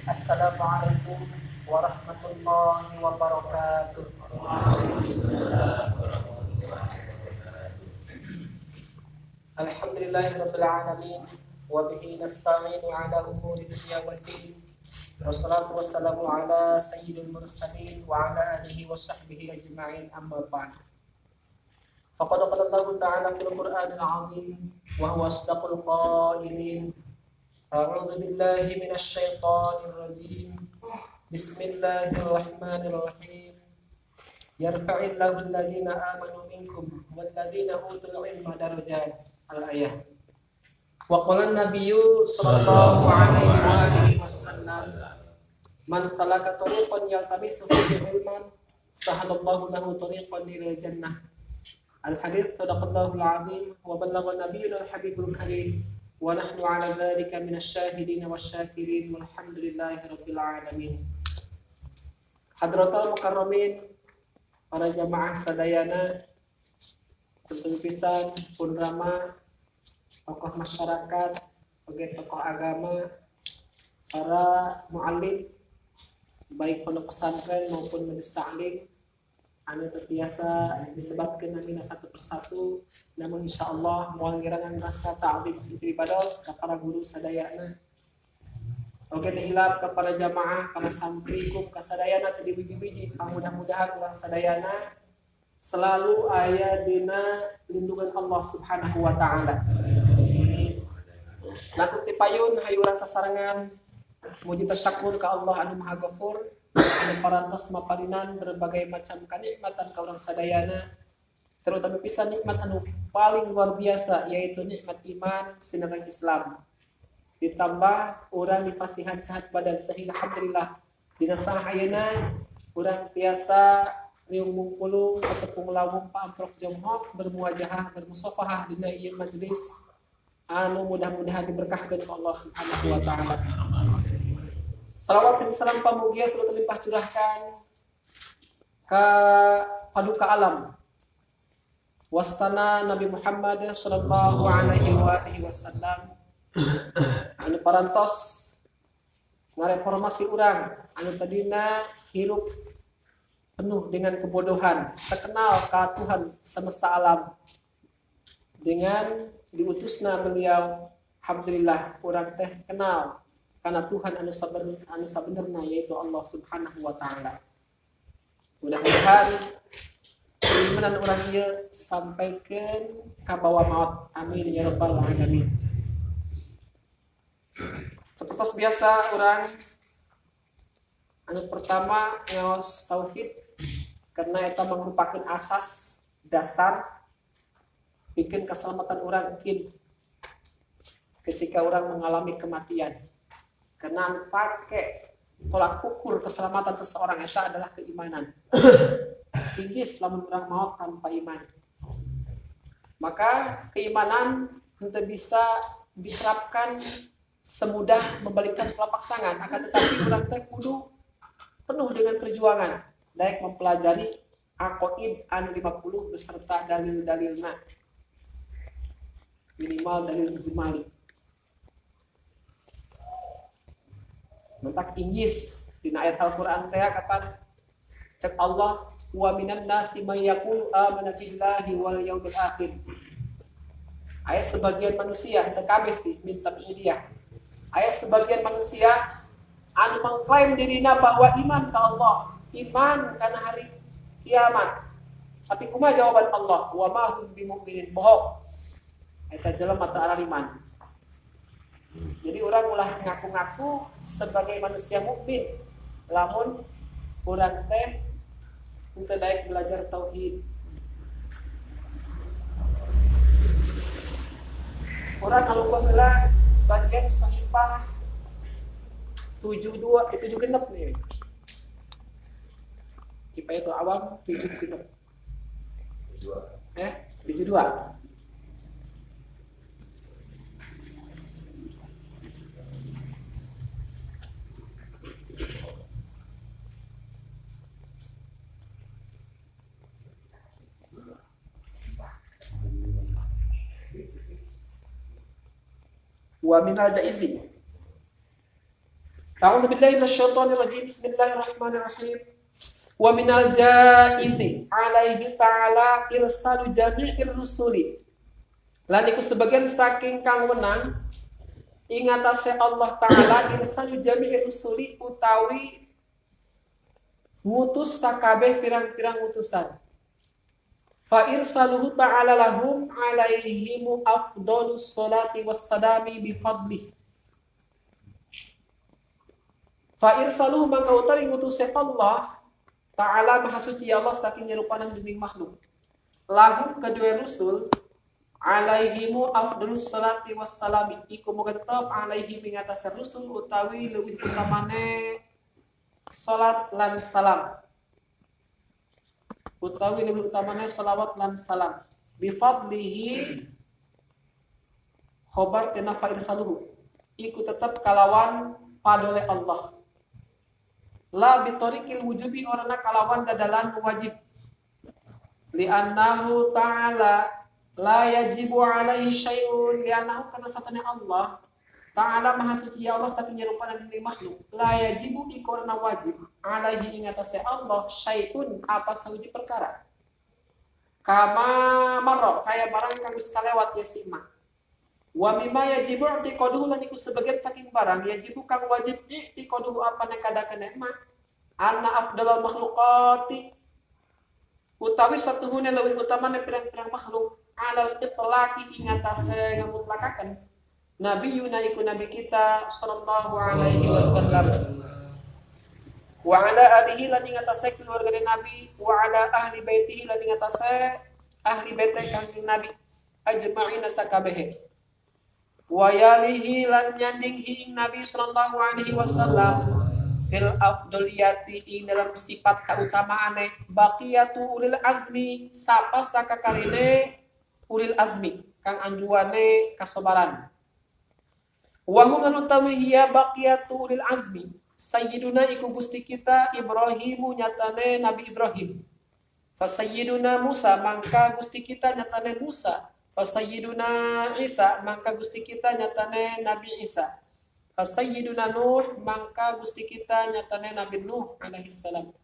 Assalamualaikum warahmatullahi wabarakatuh. Alhamdulillahirabbil alamin wa bihi nasta'inu ala umuri dunya waddin. Wassalatu wassalamu ala sayyidil mursalin wa ala alihi wa sahbihi ajma'in, amma ba'd. Faqad qala Allah ta'ala fil Qur'anil 'azim wa huwa asdaqul qailin. A'udzu billahi minasy syaithanir rajim. Bismillahirrahmanirrahim. Yarfa'illahu alladziina aamanu minkum walladziina utul 'ilma darajat. Al-ayah. Wa qala an-nabiyyu sallallahu alaihi wasallam, man salaka tariqan yaltamisu fihi 'ilman sahalallahu lahu tariqan ilal jannah. Al-hadits sadaqallahu al-'azim wa ballagha nabiyyuna al-habibul karim. Wa nahnu ala dzalika minasyahidin wasyakirin walhamdulillahi rabbil alamin. Hadratul mukarramin, para jamaah sadayana, tentu pisan pun rama, tokoh masyarakat, tokoh agama, para muallim baik pondok pesantren maupun majelis taklim, anu terbiasa disebutkan namina satu persatu. Namun insyaallah moal ngirangan rasa ta'zim sing ibados ka para guru sadayana. Oke hilap ka para jamaah, para santrikum ka sadayana teu biji-biji, mudah-mudahan ulah sadayana selalu aya dina lindungan Allah Subhanahu wa taala. Laku ti payun hayuran sasarengan muji tasyakur ka Allah anu Maha Ghafur anu parantos maparinan berbagai macam kanikmatan ka urang sadayana, terutama pisan nikmat anu paling luar biasa yaitu nikmat iman sinareng Islam. Ditambah urang dipasihan sehat badan sehingga alhamdulillah dina sahayeuna urang tiasa riung mungkulung ataupun lawung paamprok jongkok bermuajahah bermusafahah dina ieu majelis anu mudah-mudahan diberkahkeun ku Allah Subhanahu wa taala. Salawat dan salam pamugia selalu terlimpah curahkan ka paduka alam wastana Nabi Muhammad sallallahu alaihi wasallam anu parantos ngareformasi urang anu tadina hirup penuh dengan kebodohan, terkenal ka Tuhan semesta alam. Dengan diutusna beliau, alhamdulillah urang teh kenal karena Tuhan anu sabenerna yaitu Allah Subhanahu wa taala. Mudah-mudahan imanan urang ieu sampaikeun ka bawa maut. Amin ya rabbal alamin. Seperti biasa urang anu pertama ngaos tauhid karena eta merupakan asas dasar bikin keselamatan urang ketika urang mengalami kematian. Karena anu pake tolak ukur keselamatan seseorang eta adalah keimanan. Tingis lamun urang maut tanpa iman. Maka keimanan henteu bisa diterapkan semudah membalikkan telapak tangan, akan tetapi urang teh kudu penuh dengan perjuangan, daek mempelajari aqaid anu 50 beserta dalil-dalilna. Minimal dalil ijmali. Mentak inggis dina ayat Al-Qur'an teh kapan cek Allah wa minan nasi may yaqulu amanna billahi wal yaumil akhir. Ayat sebagian manusia teu kabeh sih minta idiyah. Ayat sebagian manusia anu mengklaim dirina bahwa iman ke Allah, iman karena hari kiamat. Tapi kumaha jawaban Allah? Wa ma hum bimu'minin, bohong. Eta jelema teu arah iman. Jadi orang ulah ngaku-ngaku sebagai manusia mukmin, lamun urang teh teu daek belajar tauhid. Urang kalau baheula bagian sahifah 72 itu genep nih. Kita itu awam 7 genep. 72. Wa minal jaizi A'udzu billahi minasyaitonir rajim. Bismillahirrahmanirrahim. Wa minal jaizi alaihi ta'ala irsalu jami'ir rusuli. Lan iku sebagian saking kang wenang ing atase Allah taala irsalu jami'ir rusuli utawi ngutus sakabeh pirang-pirang utusan. Fa irsaluhu ta'ala lahum alaihimu afdhalus sholati wassalami bi fadlih. Fa irsaluhu mangka utawi ngutus Allah Ta'ala maha suci ya Allah saking nyerupanan dening makhluk. Lahum kedua rusul alaihimu afdhalus salati wassalami iku moga tetep alaihi ing atase rusul utawi leuwih utamane salat lan salam. Utawi leuwih utamane salawat lan salam. Bi fadlihi khobar kana fa irsaluhu iku tetep kalawan padole Allah. La bitorikil wujubi orana kalawan dadalan wajib. Li'annahu ta'ala la yajibu alaihi syai'un. Li'annahu kana satana Allah ta'ala maha suci ya Allah saking nyerupanan dening makhluk. La yajibu iku orana wajib alaihi ing atase Allah syai'un apa sawiji perkara. Kama marra kaya barang kang wis kalewat ya sima. Wa mimma yajibu i'tiqaduhu lan iku sebagian saking barang yajibu kang wajib i'tiqaduhu apa nekadakeun mah anna afdalul makhluqati utawi satuhune leuwih utamane pirang-pirang makhluk alal itlaqi ing atase ngamutlakaken nabiyuna iku nabi kita sallallahu alaihi wasallam wa ala alihi lan ing atase keluarga nabi wa ala ahli baitihi lan ing atase ahli bait kanjeng nabi ajma'ina sakabehe wa yalihi lan nyanding ing Nabi sallallahu alaihi wasallam fil afdaliyati ing dalam sifat kautamaane baqiyatu ulil azmi sapa sakakarine ulil azmi kang anjuane kasabaran wa hum lan utawi hiya baqiyatu ulil azmi sayyiduna iku gusti kita Ibrahimu nyatane Nabi Ibrahim fa sayyiduna Musa mangka gusti kita nyatane Musa Sayyiduna Isa mangka gusti kita nyatane Nabi Isa. Sayyiduna Nuh mangka gusti kita nyatane Nabi Nuh alaihi salam.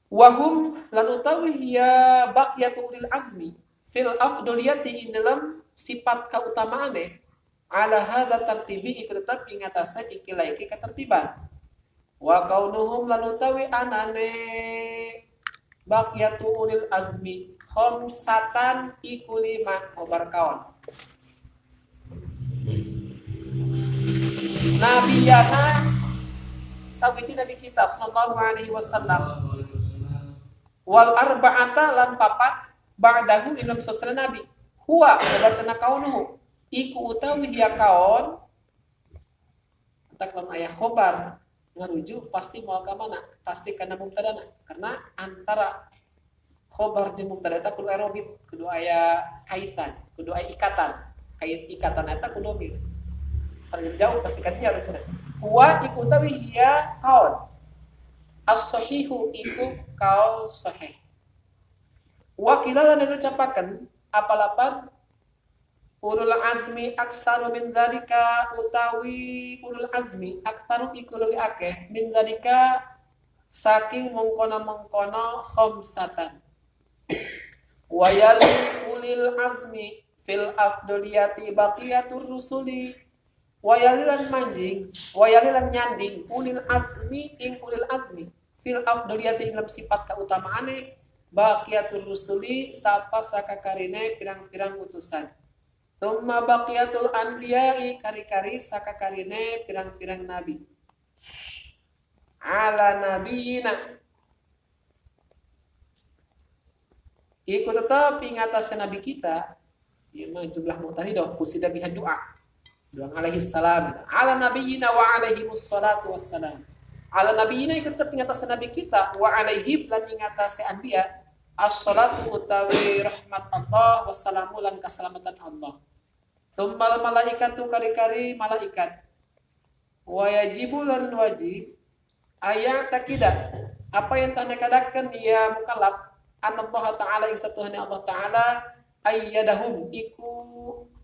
Wa hum lan utawi ya baqiyatu ulil azmi fil afdaliyati ing dalam sifat kautamaane ala hadza tartibi iku tetep ing atase iki laiki ketertiban. Wa kaunuhum lan utawi anane baqiyatu ulil azmi khamsatan iku 5 khobar kawan. Nabiyana sawiji nabi kita sallallahu alaihi wasallam wal arba'ata lan papat ba'dahu ilm sasra nabi huwa kabartana kaunuhu iku utawi dia kaon tak lam ayah khobar ngarujuk pasti mau ke mana pasti kana mubtadana karena antara khobar jeung mubtada eta kudu aerobit kudu aya kaitan kudu aya ikatan ikatan eta kudu mir sareng jauh pasti kan dia rupana wa iku tawi hiya kaul as-sahihu iku kaul sahih wa kilala dan ucapaken apalapan ulul azmi aksaru min dzalika utawi ulul azmi aksaru iku leuwih akeh min dzalika saking mengkono-mengkono khamsatan wa yali ulil azmi fil afdaliyati baqiyatur rusuli wa yalilan manjing wa yalilan nyanding ulil azmi ing ulil azmi fil afdaliyati dalam sifat kautamaane baqiyatur rusuli sapa sakakarine pirang-pirang utusan tsumma baqiyatul anbiya'i kari-kari sakakarine pirang-pirang nabi ala nabiyina iku tetap ing atas nabi kita ya jumlah mutahidah kusida biha doa alaihi salam ala nabiyina wa alaihi wassalatu wassalam ala nabiyina iku tetap ing atas nabi kita wa alaihi lan ing atas anbiya as-salatu utawi rahmat Allah wassalamu lan keselamatan Allah tsummal malaikatu kari-kari malaikat wa yajibu lan wajib ayat takidah apa yang tanda kadakan ya mukallaf Allah Ta'ala yang satuhane Allah Ta'ala ayyadahum iku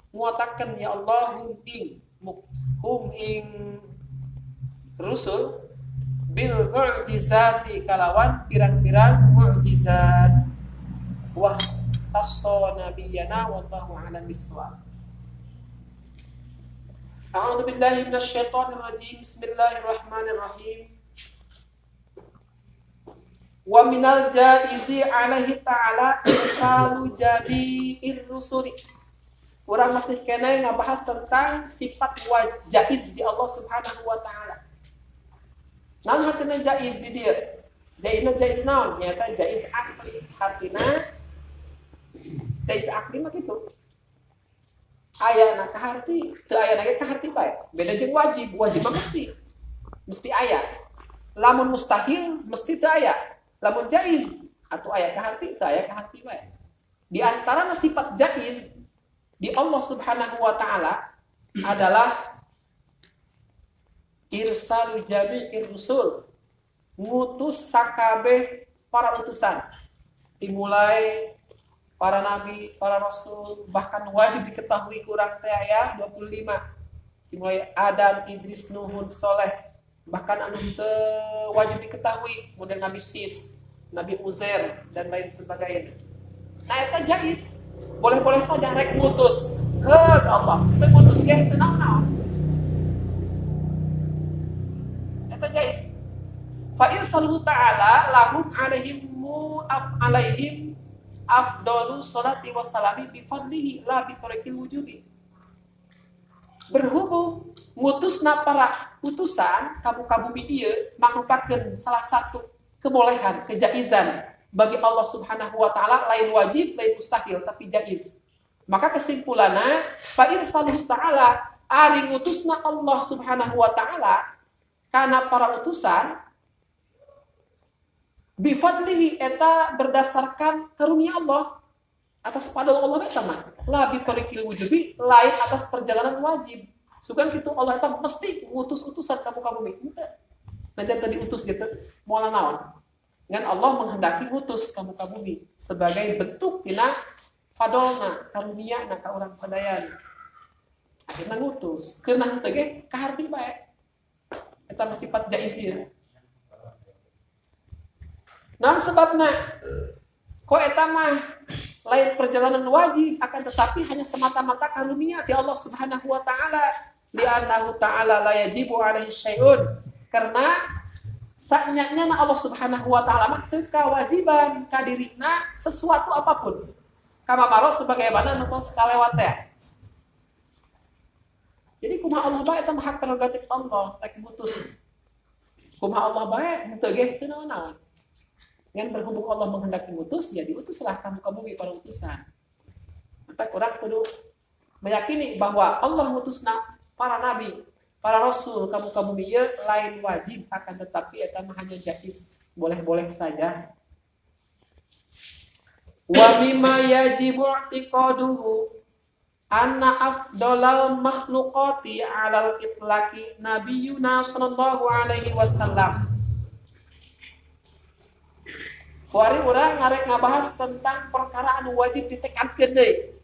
muatakan ya Allah hum ing rusul bil mu'jizati kalawan pirang-pirang mu'jizat wa tasso nabiyana wallahu a'lam bissawab. A'udzu billahi minasyaitonir rajim. Bismillahirrahmanirrahim. Wa minal jaizi alaihi ta'ala irsalu jami'ir rusuli. Orang masih kena ngabahas tentang sifat jaiz di Allah Subhanahu wa taala. Naon artinya jaiz di dia? Jaiz naon? Nyata jaiz akli. Artinya jaiz akli mah kitu. Ayana kaharti, teu ayana ge kaharti bae. Beda jeung wajib. Wajib mah mesti aya. Lamun mustahil mesti teu aya. Lamun jaiz atau aya kaharti, teu aya kaharti bae. Di antara sifat jaiz di Allah Subhanahu wa taala adalah irsalu jami'ir rusul, ngutus sakabeh para utusan, dimulai para nabi, para rasul, bahkan wajib diketahui kurang teh aya 25, dimulai Adam, Idris, Nuhun, Soleh, bahkan anu teu wajib diketahui model Nabi Sis, Nabi Uzair dan lain sebagainya. Nah eta jaiz, boleh-boleh saja rek ngutus Allah, teu ngutus ge teu naon-naon. Eta jaiz. Fa irsaluhu ta'ala lahum alaihim afdalu sholati wassalami bi fadlihi la bi tariqil wujubi. Berhubung ngutusna para utusan kamu-kamu ieu mangrupakeun salah satu kebolehan, kejaizan bagi Allah Subhanahu wa taala, lain wajib, lain mustahil, tapi jaiz. Maka kesimpulanna fa irsaluhu ta'ala ari ngutusna Allah Subhanahu wa taala kana para utusan bifadlihi eta berdasarkan karunia Allah atas fadl Allah eta mah la bi tariqil wujubi, lain atas perjalanan wajib. Sugan kitu Allah eta mesti ngutus utusan kamu bumi. Nah tadi utus gitu moal naon? Ngan Allah menghendaki ngutus kamu bumi sebagai bentuk tina fadlna, karunia-na ka urang sadayana. Akhirna ngutus, keunah teh ge kaharti bae. Eta mah sifat jaiz ieu. Nah sebabna kok eta mah lain perjalanan wajib, akan tetapi hanya semata-mata karunia di Allah Subhanahu wa taala. Li'annahu ta'ala la yajibu alaihi syai'un. Karena saknyana Allah Subhanahu wa taala mah teu kawajiban ka dirina sesuatu apapun. Kama maro sebagaimana nu tos kalewat teh. Jadi kumaha Allah bae eta mah hak prerogatif Allah rek mutus. Kumaha Allah bae henteu ge teu naon. Dengan berhubung Allah menghendaki mutus, ya diutuslah kamu para utusan. Maka kurang kudu meyakini bahwa Allah mutusna para nabi, para rasul, kamu ieu lain wajib, akan tetapi eta mah hanya jaiz, boleh-boleh saja. Wa mimma yajibu i'tiqaduhu anna afdalal makhluqati 'alal itlaqi nabiyuna sallallahu alaihi wasallam. Kuari urang ngarek ngabahas tentang perkara anu wajib ditekadkeun deui.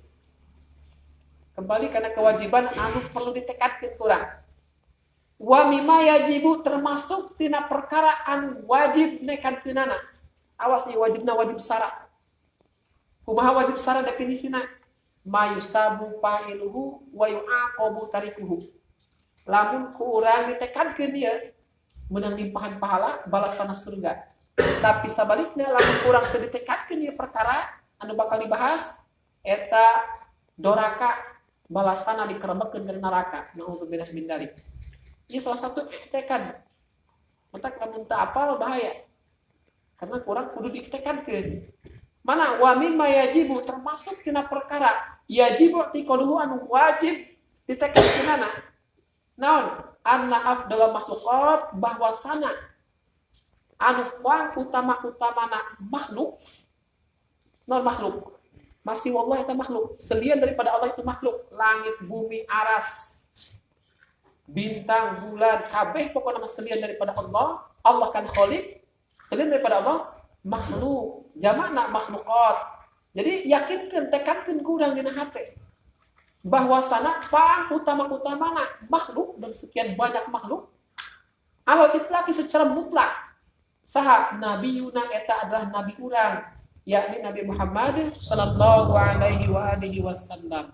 Kembali karena kewajiban anu perlu ditekadkeun urang. Wa mimma yajibu termasuk tina perkara anu wajib nekadkeunana. Awas ieu wajibna wajib syara. Kumaha wajib syara definisina? Mayusabu fa'iluhu wa yu'aqabu tarikuhu. Lamun ku urang ditekadkeun ieu meunang limpahan pahala balasana surga. Tapi sabaliknya lamun kurang teu ditekadkeun ieu perkara anu bakal dibahas eta doraka balasana dikerebekeun ke neraka. Nauzubillah min dzalik. Ieu salah satu tekad. Mentak lamun teu apal bahaya. Karena kurang kudu ditekadkeun. Mana wa mimma yajibu termasuk tina perkara yajibu tiqaduhu anu wajib ditekadkeunana. Naon? Anna afdalul makhluqat bahwasana anu paling utama-utamana makhluk non makhluk masih wallah itu makhluk selain daripada Allah itu makhluk langit bumi aras bintang bulan kabeh pokoknya selain daripada Allah Allah kan khaliq selain daripada Allah makhluk jamakna makhlukat. Jadi yakinkeun tekadkeun kurang dina hate bahwasana paling utama-utamana makhluk dan sekian banyak makhluk Alal itlaqi secara mutlak saha nabiyuna eta adalah nabi urang, yakni Nabi Muhammad sallallahu alaihi wa alihi wasallam.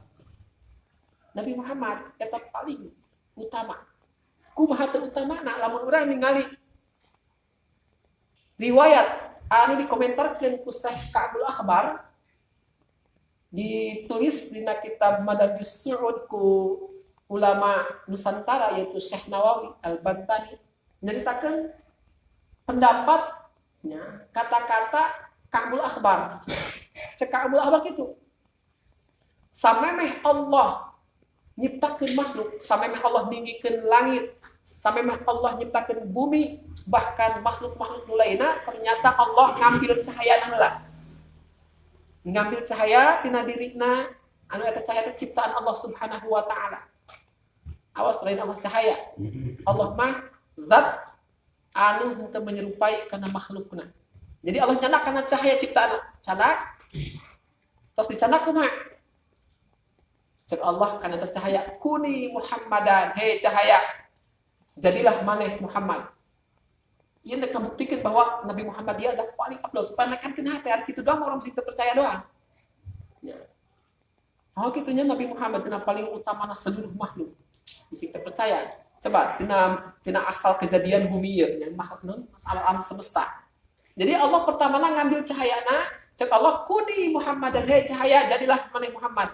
Nabi Muhammad eta paling utama. Kumaha teu utamana lamun urang ningali riwayat anu dikomentarkeun ku Syekh Ka'bul Akhbar, ditulis dina kitab Madajus Su'ud ku ulama Nusantara yaitu Syekh Nawawi Al-Bantani, nyeritakeun pendapatnya kata-kata Ka'bul Akhbar. Cek Ka'bul Akhbar kitu. Samemeh Allah nyiptakeun makhluk, samemeh Allah ninggikeun langit, samemeh Allah nyiptakeun bumi, bahkan makhluk-makhluk lainna ternyata Allah ngambil cahaya heula. Ngambil cahaya tina dirina anu eta cahaya teh ciptaan Allah Subhanahu wa taala. Awas lain Allah cahaya. Allah mah zat anu henteu menyerupai kana makhlukna. Jadi Allah nyanak kana cahaya ciptaan, canak. Tos dicanak kumaha? Cek Allah kana cahaya, kuni Muhammadan, hei cahaya, jadilah maneh Muhammad. Ieu nek kabuktikan bahwa Nabi Muhammad dia adalah paling afdal, supaya nekankeun hati ari kitu doang orang mesti percaya doang. Ya. Oh kitunya Nabi Muhammad cenah paling utama seluruh makhluk. Mesti percaya. Coba tina asal kejadian bumi ieu nya makhluk alam semesta. Jadi Allah pertama ngambil cahayana, cek Allah kuni Muhammadan, hei cahaya, jadilah maneh Muhammad.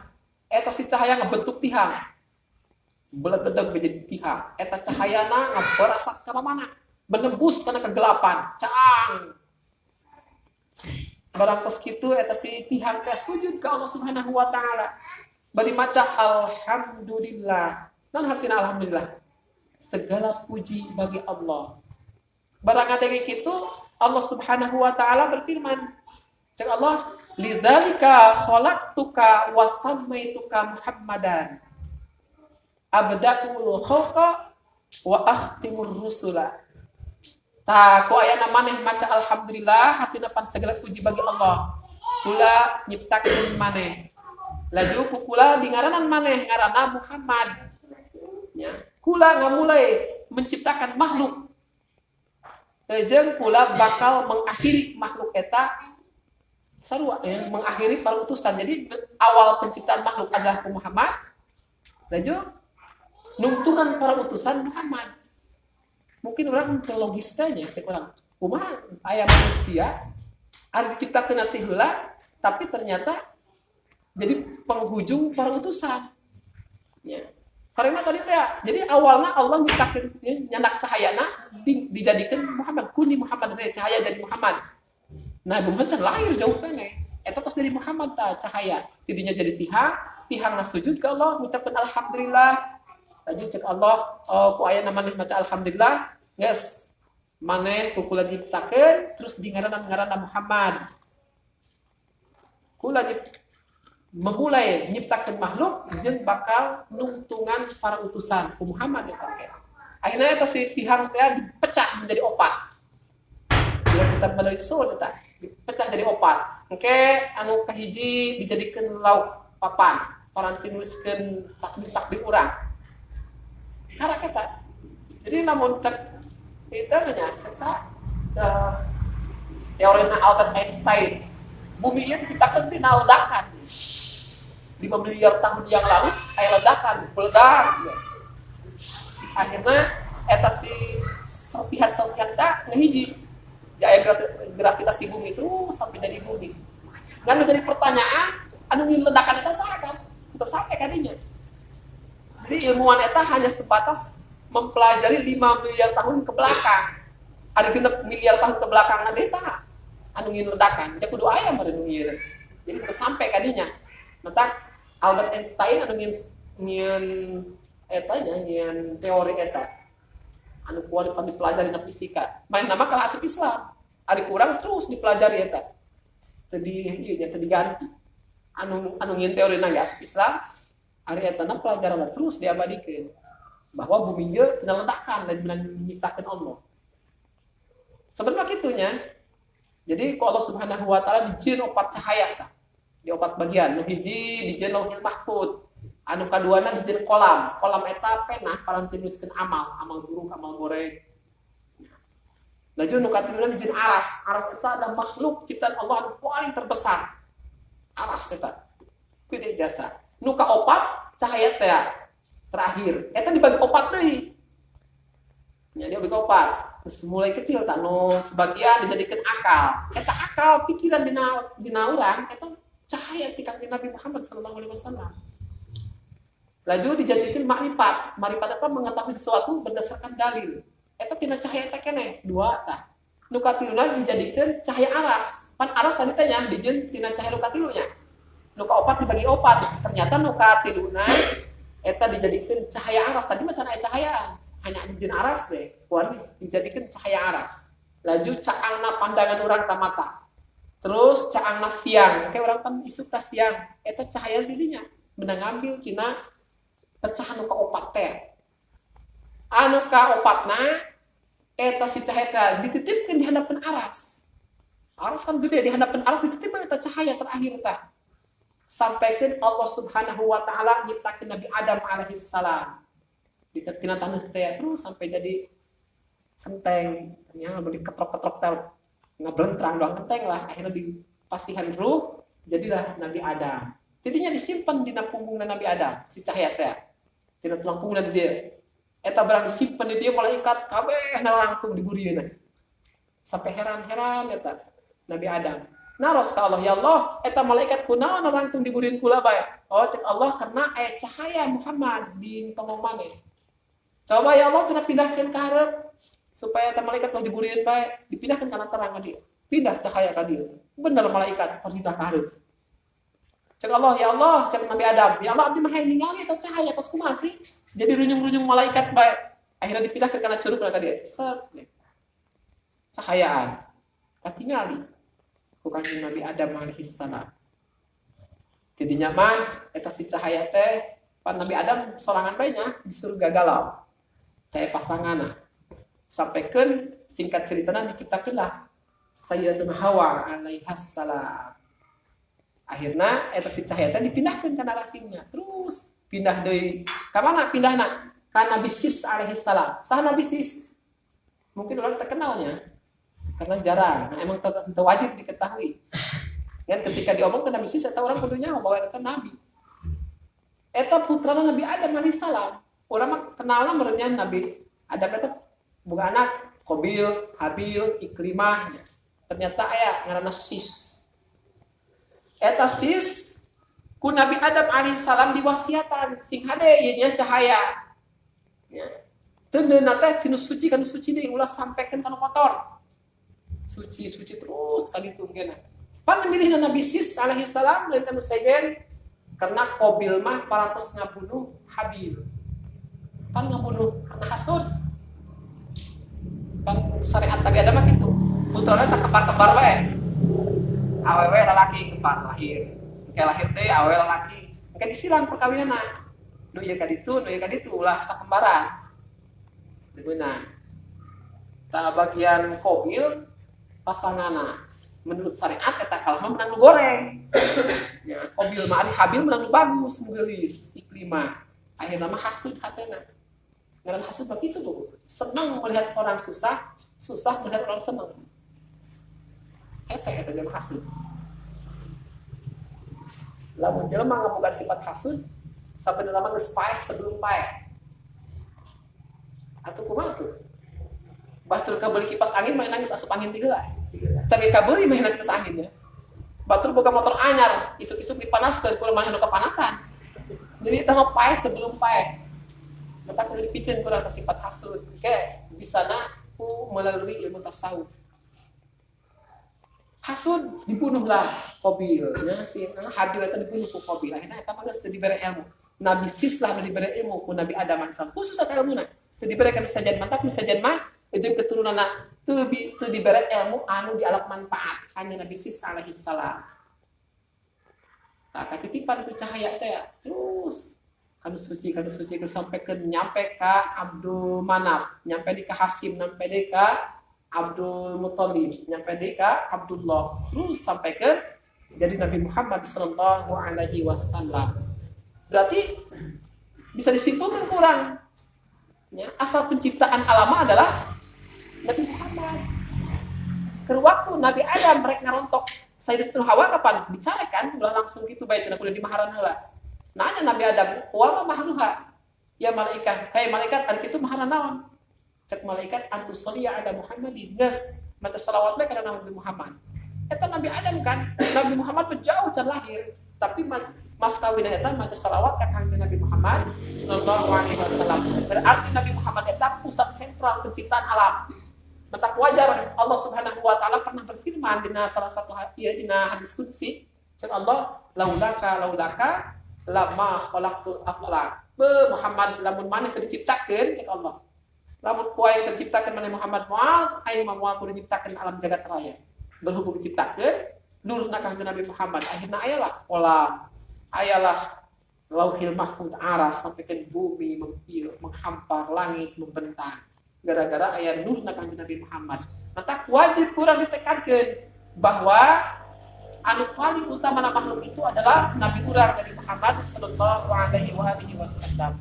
Eta si cahaya ngebentuk tihang. Belegedeg menjadi tihang. Eta cahayana ngaberasat ka mana? Menembus kana kegelapan. Caang. Barang tos kitu eta si tihang teh sujud ka Allah Subhanahu wa taala. Bari maca alhamdulillah. Naon artina alhamdulillah? Segala puji bagi Allah. Barang ngadenge kitu Allah Subhanahu wa taala berfirman, cek Allah, lidzalika khalaqtuka wa sammaituka Muhammadan abda'ul khalqa wa akhtimur rusula. Ta ku aya maneh maca alhamdulillah hatina pan segala puji bagi Allah. Kula nyiptakeun maneh. Laju ku kula dingaranan maneh ngaranna Muhammad. Ya, kula ngamulai menciptakan makhluk. Jeung kula bakal mengakhiri makhluk eta sarua ya, mengakhiri para utusan. Jadi awal penciptaan makhluk adalah Muhammad. Laju nungtungan para utusan Muhammad. Mungkin orang ke logistanya cek orang. Kumaha aya manusia ari diciptakeun nanti heula tapi ternyata jadi penghujung para utusan. Ya. Karena tadi teh jadi awalnya Allah nyiptakeun nyanak cahayana dijadikan Muhammad, kuni Muhammad cahaya jadi Muhammad. Nah, Muhammad can lahir jauh kene. Eta tos dari Muhammad ta cahaya. Tidinya jadi tihang sujud ke Allah, mengucapkan alhamdulillah. Laju cek Allah, oh ku aya namanya maca alhamdulillah. Yes. Maneh ku kula diciptakeun terus ngaranna Muhammad. Kula memulai nyiptakeun makhluk jeung bakal nungtungan para utusan ku Muhammad eta teh. Akhirnya eta si tihang teh dipecah menjadi opat. Bila kita melalui soul eta pecah jadi opat. Engke anu kahiji dijadikeun lauk papan. Orang tinuliskeun takdir urang. Harak eta. Jadi namun cek itu nya cek sa teorina Albert Einstein. Bumi ieu diciptakeun tina ledakan. 5 miliar tahun yang lalu aya ledakan, meledak. Akhirnya eta si serpihan-serpihan teh ngahiji. Jaya gravitasi bumi terus sampai dari bumi. Ngan menjadi pertanyaan, anu ledakan eta saha kan? Untuk sampai kadinya. Jadi ilmuwan eta hanya sebatas mempelajari 5 miliar tahun ke belakang. Ada 6 miliar tahun ke belakang na desa. Anu ledakan, teh kudu aya bari nu ieu. Jadi terus sampai kadinya. Mata Albert Einstein anu ngieun eta nya ngieun teori eta. Anu kuat dipelajari na fisika. Main nama kalau asup Islam. Ari kurang terus dipelajari eta. Tadi ieu nya diganti. Anu ngieun teori na asup Islam, ari eta na pelajaran terus diabadikeun. Bahwa bumi ieu tina ledakan dan menciptakeun Allah. Sebenarnya kitunya. Jadi kalau Allah Subhanahu wa taala dijieun opat cahaya tah. Di opat bagian, nu hiji dijieun Lauhul Mahfuz. Anu kaduana dijieun kolam eta pena paran tinuliskeun amal buruk, amal goreng. Laju nu katilunan jin aras. Aras eta ada makhluk ciptaan Allah anu paling terbesar. Aras eta. Gede jasa. Nu kaopat cahaya teh terakhir. Eta dibagi opat deui. Nya dia bagi opat. Terus mulai kecil tak nu sebagian dijadikan akal. Eta akal pikiran dina urang eta cahaya ti Kanjeng Nabi Muhammad sallallahu alaihi wasallam. Laju dijadikan makrifat. Makrifat eta mengetahui sesuatu berdasarkan dalil. Eta tina cahaya eta keneh dua tah. Nu katilunan dijadikan cahaya aras. Pan aras tadi teh nya dijieun tina cahaya nu katilunya. Nu kaopat dibagi opat. Ternyata nu katilunan eta dijadikan cahaya aras. Tadi mah cahaya hanya dijieun aras deh. Kuari dijadikan cahaya aras. Laju caangna pandangan urang ta mata. Terus caangna siang. Kayak urang pan isuk ta siang. Eta cahaya dirinya menang ngambil tina pecahan nu kaopat teh. Anu kaopatna eta si cahaya dititipkeun di hadapan aras. Aras kan gede di hadapan aras dititipkeun eta cahaya terakhir tah. Sampaikeun Allah Subhanahu wa taala nyiptakeun Nabi Adam alaihi salam. Diketina taneuh teh terus sampai jadi kenteng nya beli ketrok-ketrok teh ngablentrang doang kenteng lah akhirnya dipasihan ruh jadilah Nabi Adam. Jadinya disimpan dina punggungna Nabi Adam si cahaya teh. Dina tulang punggungna dia. Eta barang disimpan di dia malaikat kabeh langkung diburieuna. Sampai heran-heran eta Nabi Adam. Naros ka Allah, ya Allah, eta malaikat kunaon langkung diburieun kula bae. Oh, cek Allah karena cahaya Muhammad di tongong maneh. Coba ya Allah cenah pindahkeun ka hareup supaya eta malaikat mau diburieun bae, dipindahkeun kana terang ka dieu. Pindah cahaya ka dieu. Bener malaikat pindah ka hareup. Cek Allah, ya Allah, cek Nabi Adam, ya Allah abdi mah hayang ningali eta cahaya kos kumaha sih? Jadi runyung-runyung malaikat baik. Akhirnya dipindah ke kana curug ka dia. Set. Cahayaan. Katingali. Bukan Nabi Adam alaihi salam. Tidinya mah eta si cahaya teh pan Nabi Adam sorangan bae nya di surga galau. Teh pasanganna. Sampaikeun singkat ceritana diciptakeunlah Sayyidatuna Hawa alaihi salam. Akhirna eta si cahaya teh dipindahkeun kana rahimnya. Terus pindah deui ka mana pindahna ka Nabi Sis alaihi salam. Saha Nabi Sis? Mungkin orang terkenalnya karena jarang, emang wajib diketahui. Dan ketika diomong ke Nabi Sis eta orang kudu nyaho bahwa eta nabi. Eta putrana Nabi Adam alaihi salam. Urang mah kenalna merenya Nabi Adam eta boga anak Qabil, Habil, Ikrimah. Ternyata aya ngaranna Sis. Eta Sis ku Nabi Adam alaihissalam diwasiatan sing hade ieu nya cahaya. Ya. Teundeuna teh tinu suci kana suci deui ulah sampekeun kana kotor. Suci terus kali tunggena. Pan milihna Nabi Sis alaihissalam lain anu sejen karena Qabil mah parantos ngabunuh Habil. Pan ngabunuh karena hasud. Pan syariat Nabi Adam mah kitu. Putrana tak kembar-kembar wae. Awewe lalaki kembar lahir. Kayak lahir teh awe lalaki. Engke disilang perkawinanna. Nu ieu ka ditu ulah sakembaran. Deuna. Ta bagian Qabil pasanganna. Menurut syariat eta kalah menang nu goreng. Ya, Qabil mah ari Habil menang nu bagus, nu geulis, Iklimah. Akhirna mah hasud hatena. Ngaran hasud begitu tuh. Senang melihat orang susah melihat orang senang. Hese eta jeung hasud. Lamun jelema ngaboga sifat hasud, sabenerna mah geus paeh sebelum paeh. Atuh kumaha tuh? Batur kabeli kipas angin mah nangis asup angin ti heula. Cage kabeli mah nangis kipas angin ya. Batur boga motor anyar, isuk-isuk dipanaskeun kumaha mah nu kapanasan. Jadi eta mah paeh sebelum paeh. Maka kudu dipiceun kurang sifat hasud. Ke bisana ku melalui ilmu tasawuf. Hasud dibunuhlah Qabil nya si Habil eta dibunuh ku Qabil akhirna eta mah geus teu dibere ilmu Nabi Sis lah nu dibere ilmu ku Nabi Adam alaihissalam khusus eta ilmuna teu dibere ka sajan mantap sajan mah jeung keturunanna teu dibere ilmu anu dialap manfaat hanya Nabi Sis alaihissalam. Tah katitipan ku cahaya teh terus kanu suci kesampaikan nyampe ka Abdul Manaf nyampe di ka Hasim nyampe di ka Abdul Muthalib nyampe deui ka Abdullah terus sampai ke jadi Nabi Muhammad sallallahu alaihi wasallam. Berarti bisa disimpulkan kurang ya, asal penciptaan alam adalah Nabi Muhammad. Ke waktu Nabi Adam mereka ngerontok Sayyidatul Hawa kapan bicara kan ulah langsung gitu bae cenah kudu di maharan heula. Nanya Nabi Adam, "Wa ma mahruha?" Ya malaikat, "Hei malaikat, ari kitu maharan naon?" Cek malaikat, "Antus sholiya ala Muhammadin." Geus, mata selawat bae kana Nabi Muhammad. Eta Nabi Adam kan, Nabi Muhammad jauh can lahir, tapi mas kawin eta maca selawat ka kanjeng Nabi Muhammad sallallahu alaihi wasallam. Berarti Nabi Muhammad eta pusat sentral penciptaan alam. Maka wajar Allah Subhanahu wa taala pernah berfirman di salah satu hadis qudsi, cek Allah, laulaka lama khalaqtul aflak. Muhammad lamun maneh teu diciptakeun cek Allah. Lamun kuai terciptakeun maneh Muhammad moal aya moal kudu diciptakeun alam jagat raya. Berhubung diciptakeun nurna kanjeng Nabi Muhammad akhirna ayalah kolam, ayalah lauhil mahfuz aras sampai ke bumi menghampar langit membentang. Gara-gara ayat nur na kanjeng Nabi Muhammad. Maka wajib kurang ditekankan bahwa anu paling utama makhluk itu adalah Nabi urang Nabi Muhammad sallallahu alaihi wasallam.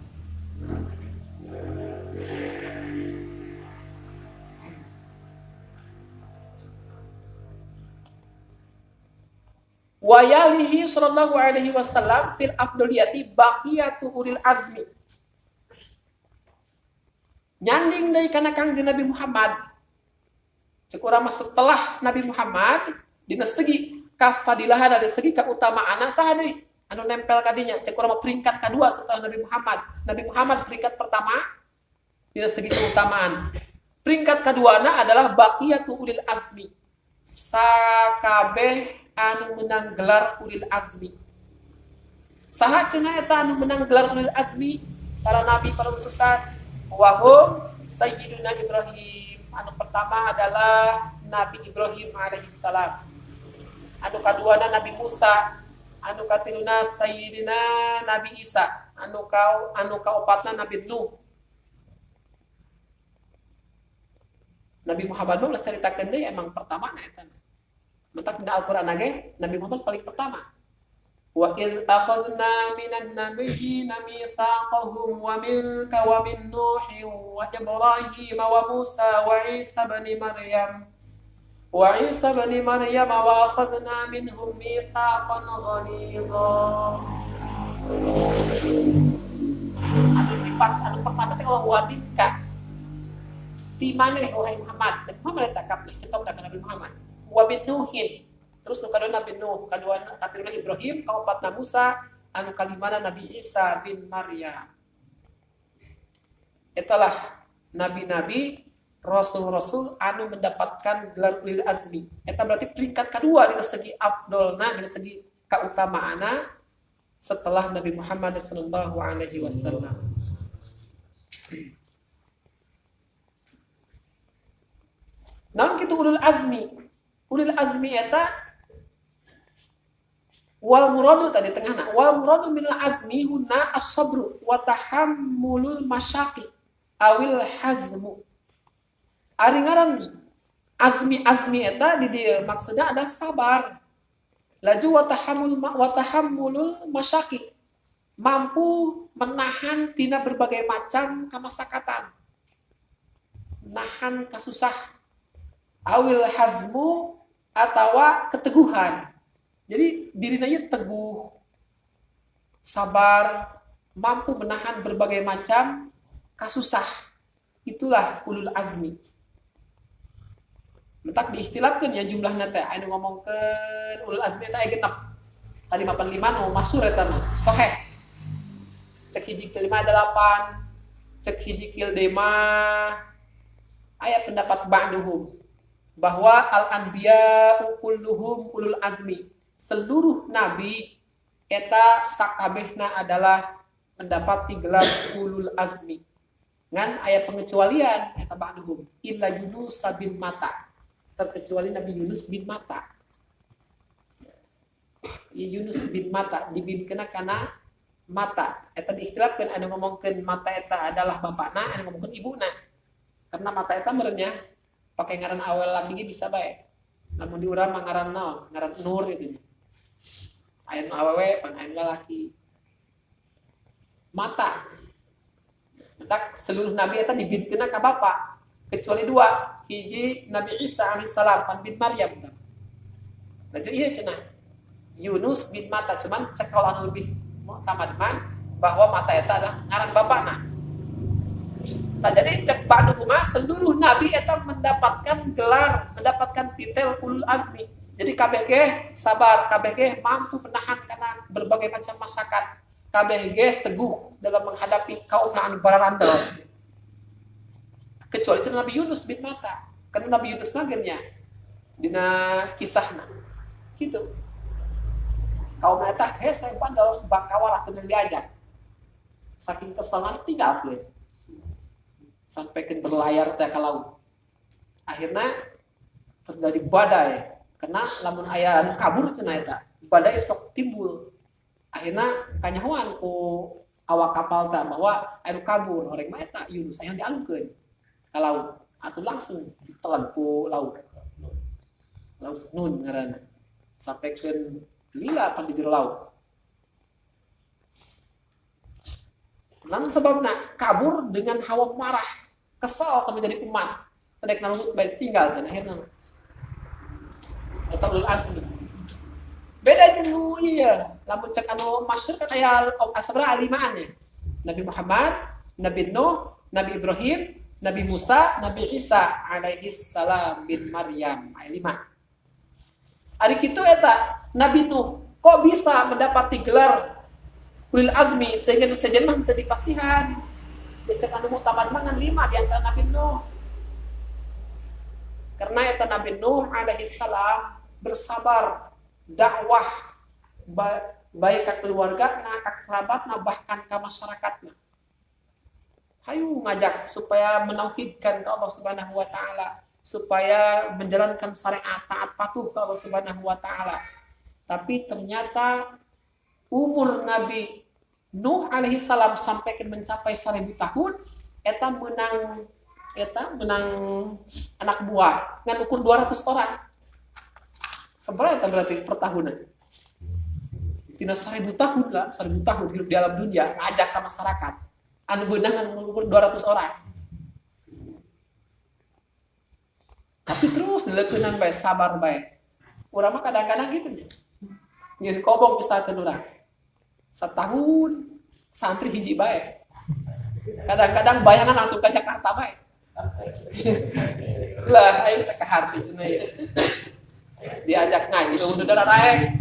Wa yalihi sallallahu alaihi wasallam fil afdaliyati baqiyatu ulil azmi. Nyanding dari kana kanjeng Nabi Muhammad. Cek urang setelah Nabi Muhammad dina segi kafadilahan dari segi keutamaan saha deui anu nempel kadinya. Cek urang peringkat kedua setelah Nabi Muhammad. Nabi Muhammad peringkat pertama dina segi keutamaan. Peringkat keduana adalah baqiyatu ulil azmi. Sakabeh anu menang gelar ulil azmi. Saha cenah eta anu menang gelar ulil azmi? Para nabi, para utusan. Wahum Sayyiduna Ibrahim. Anu pertama adalah Nabi Ibrahim alaihissalam. Anu kaduana Nabi Musa. Anu katiluna Sayyidina Nabi Isa. Anu kaopatna Nabi Nuh. Nabi Muhammad mah ceritakeun deui emang pertama na eta. Mentak dina Al-Qur'an ge Nabi Muhammad paling pertama. Wa il akhadna minan nabiyyina mitsaqahum wa minka wa min Nuhin wa Ibrahim wa Musa wa Isa ibn Maryam wa akhadna minhum mitsaqan ghalidha. Anu pertama cek Allah wa minka. Di mana wahai Muhammad? Nabi Muhammad tak kapli kitab Nabi Muhammad. Wa min Nuhin. Terus nu kadua Nabi Nuh, kadua katiluna Ibrahim, kaopatna Musa, anu kalimana Nabi Isa bin Maryam. Itulah nabi-nabi, rasul-rasul anu mendapatkan gelar ulil azmi. Eta berarti peringkat kedua dari segi afdolna, dari segi keutamaana setelah Nabi Muhammad sallallahu alaihi wasallam. Namun kitu ulul azmi. Ulil azmi eta wal muradu tadi tengahna wal muradu minal azmi huna as-sabru wa tahammulul masyaqi awil hazmu. Ari ngaran azmi eta di dieu maksudna ada sabar. Laju wa tahammulul masyaqi, mampu menahan tina berbagai macam kamasakatan. Nahan kasusah. Awil hazmu atawa keteguhan. Jadi dirinya teguh, sabar, mampu menahan berbagai macam kasusah. Itulah ulul azmi. Mentak diikhtilafkeun ya jumlahna teh. Anu ngomongkeun ulul azmi teh aya genep. Tadi 85 nu masyhur eta mah. Sahih. Cek hiji ke 58, cek hiji ke 5. Aya pendapat ba'duhum bahwa al-anbiya'u kulluhum ulul azmi. Seluruh nabi eta sakabehna adalah mendapati gelar ulul azmi. Ngan aya pengecualian eta ba'duhum illa Yunus bin Matta. Terkecuali Nabi Yunus bin Matta. Yunus bin Matta dibinkeuna kana Matta. Eta diikhtilafkeun anu ngomongkeun Matta eta adalah bapakna, anu ngomongkeun ibuna. Karena Matta eta merenya pakai ngaran awal lagi bisa bae. Namun diurang ngaran naon? Ngaran Nur gitu. Aya nu awewe, pan aya lalaki. Mata. Mentak seluruh nabi eta dibinkeunna ka bapa kecuali dua. hiji Nabi Isa alaihissalam pan bin Maryam. Laju iya cenah Yunus bin Matta, cuman cek kalau lebih mu'tamad man bahwa Matta eta adalah ngaran bapana. Nah, jadi cek ba'du mah seluruh nabi eta mendapatkan gelar, mendapatkan titel ulul azmi. Jadi KBG sabar, KBG mampu menahan karena berbagai macam masakan. KBG teguh dalam menghadapi kaum anu bararandel. Kecuali Nabi Yunus bin Matta, karena Nabi Yunus magennya dina kisahna. Gitu. Kaum eta saya pandal bakawalah teu diajak. Saking kesalan tinggalkeun. Sampai ke berlayar teh ka laut. Akhirnya terjadi badai. Karena lamun aya anu kabur cenah eta, badai sok timbul. Akhirnya kanyahoan ku awak kapal teh bahwa anu kabur horeng mah eta Yunus aya dialungkeun ka laut atau langsung ditelan ku laut. Laut Nun ngaranna. Sampaikeun lila pan di jero laut. Lan sebabna kabur dengan hawa marah, kesal kami jadi umat. Tadek nalungut baik tinggal dan akhirnya eta ulul azmi. Beda jeung ieu, lamun cek anu masyhur kan aya asabra alimaannya. Nabi Muhammad, Nabi Nuh, Nabi Ibrahim, Nabi Musa, Nabi Isa alaihi salam bin Maryam. Aya 5. Ari kitu eta Nabi Nuh kok bisa mendapati gelar ulul azmi sehingga nu sejen mah teu dipasihan. Dia cek anu mu'tamad mah 5 di antara Nabi Nuh. Karena eta Nabi Nuh alaihi salam bersabar dakwah baik ka keluargana, ka kerabatna, bahkan ka masyarakatna. Hayu ngajak supaya menauhidkan ke Allah Subhanahu wa taala, supaya menjalankan syariat taat patuh ke Allah Subhanahu wa taala. Tapi ternyata umur Nabi Nuh alaihi salam sampai mencapai 1000 tahun eta menang anak buah ngan ukur 200 orang. Seberapa eta berarti per tahunan? Tina 1000 tahun lah, 1000 tahun hidup di alam dunia ngajak ke masyarakat. Anu beunang ngan ukur 200 orang. Tapi terus dileukeunnan bae, sabar bae. Urang mah kadang-kadang gitu nya. Ngeun kobong bisa teu urang. Setahun santri hiji bae. Kadang-kadang bayangan langsung ke Jakarta bae. Lah ayo teh ka harti cenah ieu. Diajak ngaji ke udara raek.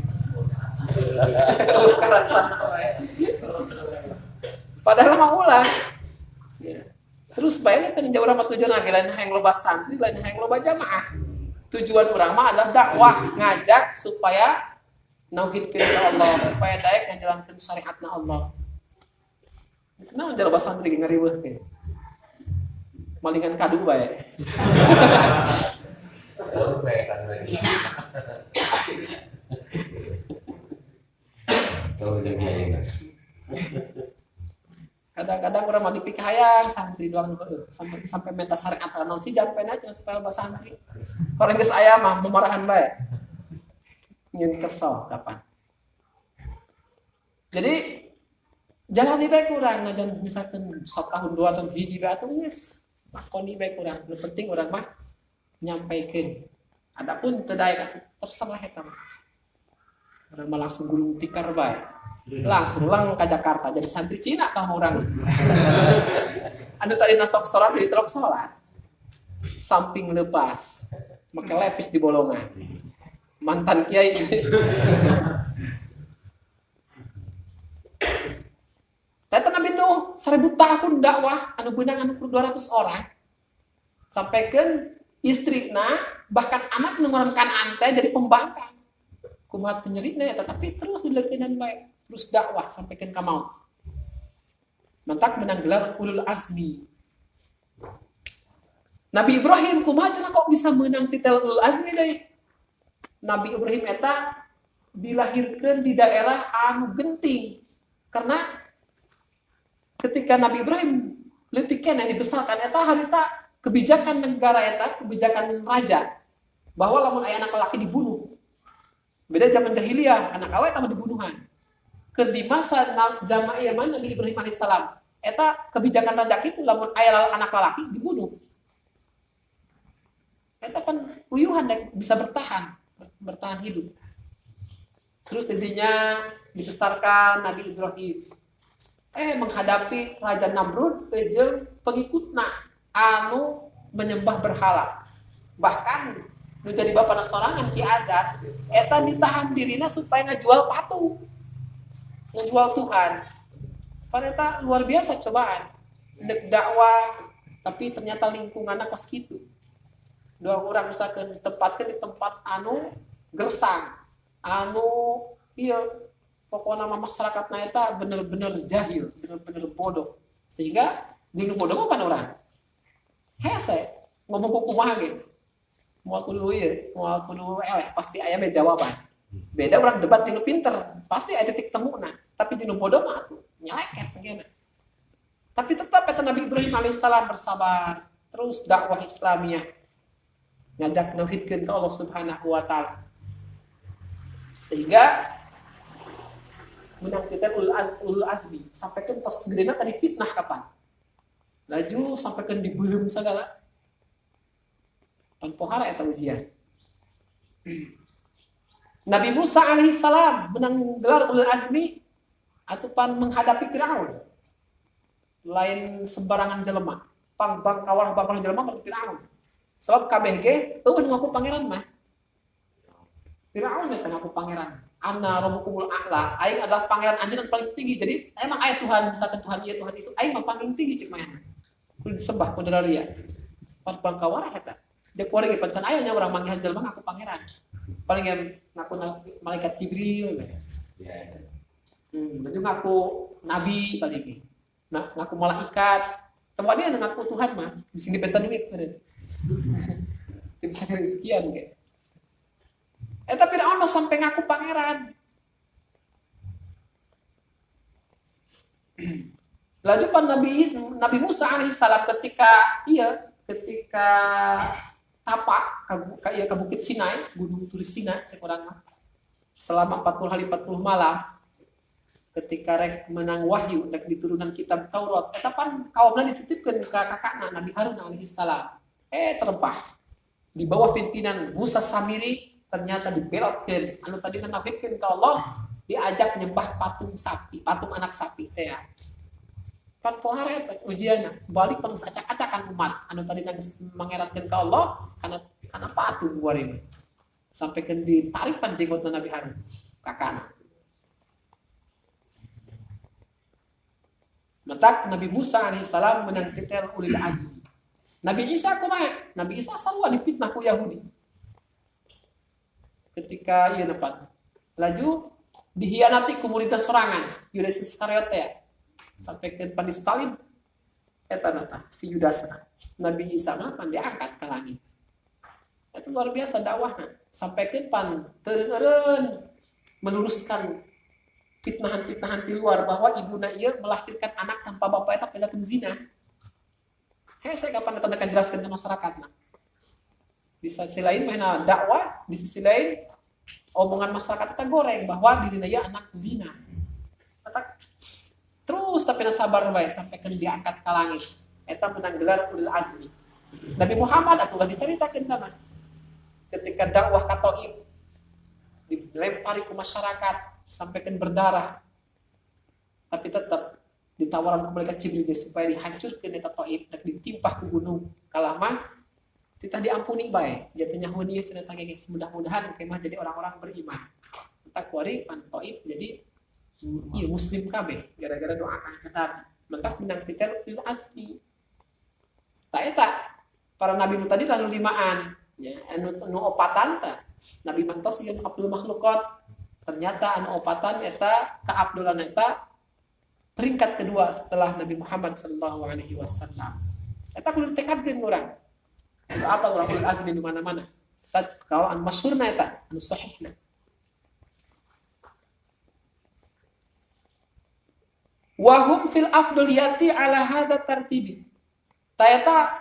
Karasan bae. Padahal mah ulah. Ya. Terus bae kan jauh urang mah tujuan lain hayang loba santri, lain hayang loba jamaah. Tujuan urang mah adalah dakwah, ngajak supaya nauhidkeun Allah, supaya daek ngajalankeun syariatna Allah. Naon jero basa santri ngariweuhkeun. Malingan kadu bae. Kadang-kadang orang mau dipikir hayang santri doang sampai minta syariat salah si jampen aja supaya bahasa santri. Orang geus aya mah memarahan bae. Ingin kesal kapan. Jadi jangan bae kurang ngajan misalkan 1 tahun 2 tahun hiji bae atuh geus. Lakoni bae kurang. Nu penting urang mah nyampaikeun. Adapun teu daek terserah eta mah. Urang mah langsung gulung tikar bae. Langsung ulang ke Jakarta jadi santri Cina kah orang. Anu tadi nasok sholat di terok sholat. Samping lepas. Make lepis di bolongan. Mantan kiai. Tata Nabi Nuh 1000 tahun dakwah anu beunang anu 200 orang. Sampaikeun istrina bahkan anak nu ngaran Kanaan teh jadi pembangkang. Kumaha penyerina ya tetapi terus dileukeunnan bae. Terus dakwah sampaikan ke maut. Mantak menang gelar ulul azmi. Nabi Ibrahim kumaha cenah kok bisa menang titel ulul azmi deui? Nabi Ibrahim eta dilahirkeun di daerah anu genting. Karena ketika Nabi Ibrahim leutik keneh dibesarkan eta harita kebijakan negara eta, kebijakan raja bahwa lamun aya anak laki dibunuh. Beda zaman jahiliyah, anak awewe eta dibunuhan. Ke di masa zaman Nabi Ibrahim alaihissalam eta kebijakan raja itu lamun aya anak laki dibunuh. Eta pan uyuhan bisa bertahan hidup. Terus intinya dibesarkan Nabi Ibrahim. Menghadapi Raja Namrud jeung pengikutna anu menyembah berhala. Bahkan menjadi bapak sorangan Ki Azad eta ditahan dirina supaya ngajual patung. Ngajual Tuhan. Ternyata luar biasa cobaan. Dek dakwah tapi ternyata lingkungannya kos kitu. Dua orang misalkan ditempatkan di tempat anu gersang, anu iya pokoknya masyarakatnya eta bener-bener jahil, bener-bener bodoh. Sehingga jeung bodoh kan orang. Hese ngomong kumaha ge. Moal kudu ieu, moal kudu pasti aya me jawaban. Beda orang debat jeung pinter, pasti aya titik temuna. Tapi jeung bodoh mah nyeleket begini. Tapi tetap kata Nabi Ibrahim alaihissalam bersabar, terus dakwah Islamiyah, ngajak nauhidkeun ka Allah Subhanahu wa taala. Sehingga menang kita ulul azmi, sampaikan pas gedena tadi fitnah kapan. Laju sampaikan dibelum segala. Pan pohara eta ujian. Nabi Musa alaihissalam menang gelar ulul azmi atupan menghadapi Firaun. Lain sembarangan jelema. Bang kawal jelema berarti Firaun. Sebab kabeh ge eueun ngaku pangeran mah. Firaun eta ngaku pangeran. Anna rabbukumul a'la, aing adalah pangeran anjeun paling tinggi. Jadi emang aya Tuhan, misalkan Tuhan ieu Tuhan itu, aing mah paling tinggi cek mah. Kudu disembah ku daralia. Pan bangkawarah eta. Jeung kuari ge pancan aya nya urang manggihan jelema ngaku pangeran. Paling yang ngaku malaikat Jibril. Baju ngaku nabi paling ge. Nah, ngaku malaikat. Tempat dia ngaku Tuhan mah, bisa dipenta duit. Bisa cari sekian ge. Eta Firaun mah sampai ngaku pangeran. Laju pan Nabi Musa alaihissalam ketika tapak ke Bukit Sinai, Gunung Turi Sinai cek urang mah. Selama 40 hari 40 malam ketika rek menang wahyu rek diturunan kitab Taurat eta pan kaumna dititipkeun ka kakakna Nabi Harun alaihissalam. Terempah di bawah pimpinan Musa Samiri ternyata dibelotkeun anu tadi nafikeun ka Allah diajak nyembah patung sapi, patung anak sapi teh ya. Kan pohara eta ujianna balik pang acak-acakan umat anu tadi mangeratkeun ka Allah kana patung guari sampaikeun ditarik pan jenggotna Nabi Harun kakana. Matak Nabi Musa alaihissalam menang titel ulil azmi. Nabi Isa kumaha? Nabi Isa sarua dipitnah ku Yahudi. Ketika ieu nepat. Laju dihianati ku murid sorangan, Yudas Iskariot sampaikeun pan Stalin eta nata si Yudasna. Nabi Isa mah pan diangkat ka langit. Itu luar biasa dakwahna. Sampaikeun pan teureun meluruskan fitnahan-fitnahan di luar bahwa ibuna ieu melahirkan anak tanpa bapak eta pelaku zina. Saya kapan datang jelaskan ke masyarakat. Di sisi lain mana dakwah, di sisi lain omongan masyarakat kita goreng bahwa dirinya ya anak zina. Terus tapi sabar bae sampai ke diangkat ke langit. Eta menang gelar ulul azmi. Nabi Muhammad atulah diceritakeun kana. Ketika dakwah ka Thaif dilempari ke masyarakat sampaikan berdarah. Tapi tetap ditawaran ke malaikat Jibril supaya dihancurkan eta Thaif dan ditimpah ke gunung kalama kita diampuni bae jatuhnya hunieu cenah tangge mudah-mudahan kemah jadi orang-orang beriman tak kuari pan Thaif jadi ieu muslim kabeh gara-gara doa ka Nabi maka menang titel ulul azmi ta eta para nabi nu tadi lalu limaan ya anu opatan ta Nabi mantos ieu Abdul Makhluqat ternyata anu opatan eta kaabdulan eta peringkat kedua setelah Nabi Muhammad sallallahu alaihi wasallam. Eta kudu ditekadkeun urang. Itu apa ulul azmi di mana-mana. Kalau anu masyhurna eta, anu sahihna. Wa hum fil afdaliyati ala hadza tartibi. Ta eta